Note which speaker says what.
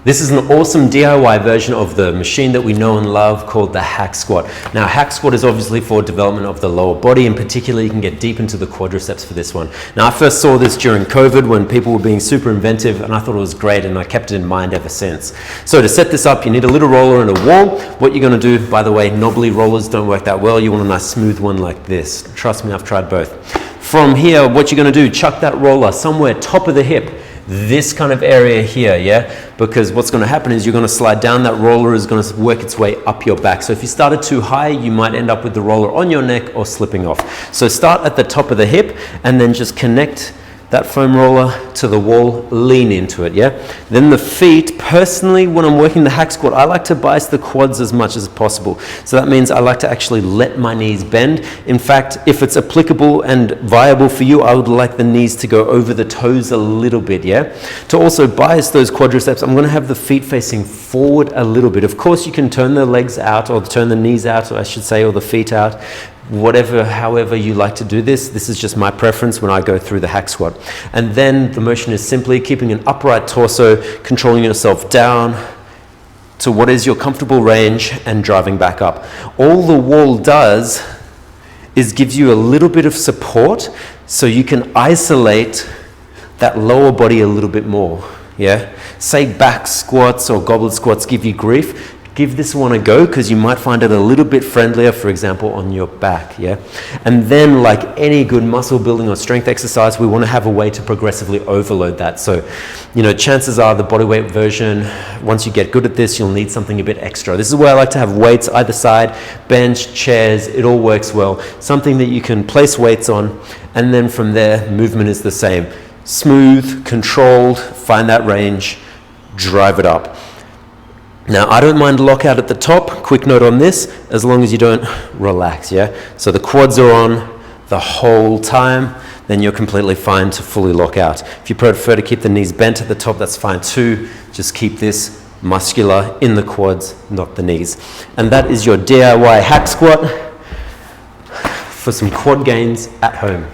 Speaker 1: This is an awesome DIY version of the machine that we know and love called the hack squat. Now, hack squat is obviously for development of the lower body. In particular, you can get deep into the quadriceps for this one. Now, I first saw this during COVID when people were being super inventive, and I thought it was great, and I kept it in mind ever since. So to set this up, you need a little roller and a wall. What you're going to do, by the way, knobbly rollers don't work that well. You want a nice smooth one like this. Trust me, I've tried both. From here, what you're going to do, chuck that roller somewhere top of the hip. This kind of area here, yeah? Because what's going to happen is you're going to slide down, that roller is going to work its way up your back. So if you started too high, you might end up with the roller on your neck or slipping off. So start at the top of the hip and then just connect that foam roller to the wall, lean into it, yeah? Then the feet, personally, when I'm working the hack squat, I like to bias the quads as much as possible. So that means I like to actually let my knees bend. In fact, if it's applicable and viable for you, I would like the knees to go over the toes a little bit, yeah? To also bias those quadriceps, I'm gonna have the feet facing forward a little bit. Of course, you can turn the legs out or turn the knees out, or I should say, or the feet out. Whatever, however you like to do this. This is just my preference when I go through the hack squat. And then the motion is simply keeping an upright torso, controlling yourself down to what is your comfortable range and driving back up. All the wall does is gives you a little bit of support so you can isolate that lower body a little bit more, yeah? Say back squats or goblet squats give you grief. Give this one a go because you might find it a little bit friendlier, for example, on your back, yeah? And then like any good muscle building or strength exercise, we want to have a way to progressively overload that. So, you know, chances are the bodyweight version, once you get good at this, you'll need something a bit extra. This is where I like to have weights either side, bench, chairs, it all works well. Something that you can place weights on, and then from there, movement is the same. Smooth, controlled, find that range, drive it up. Now, I don't mind lockout at the top. Quick note on this, as long as you don't relax, yeah? So the quads are on the whole time, then you're completely fine to fully lock out. If you prefer to keep the knees bent at the top, that's fine too. Just keep this muscular in the quads, not the knees. And that is your DIY hack squat for some quad gains at home.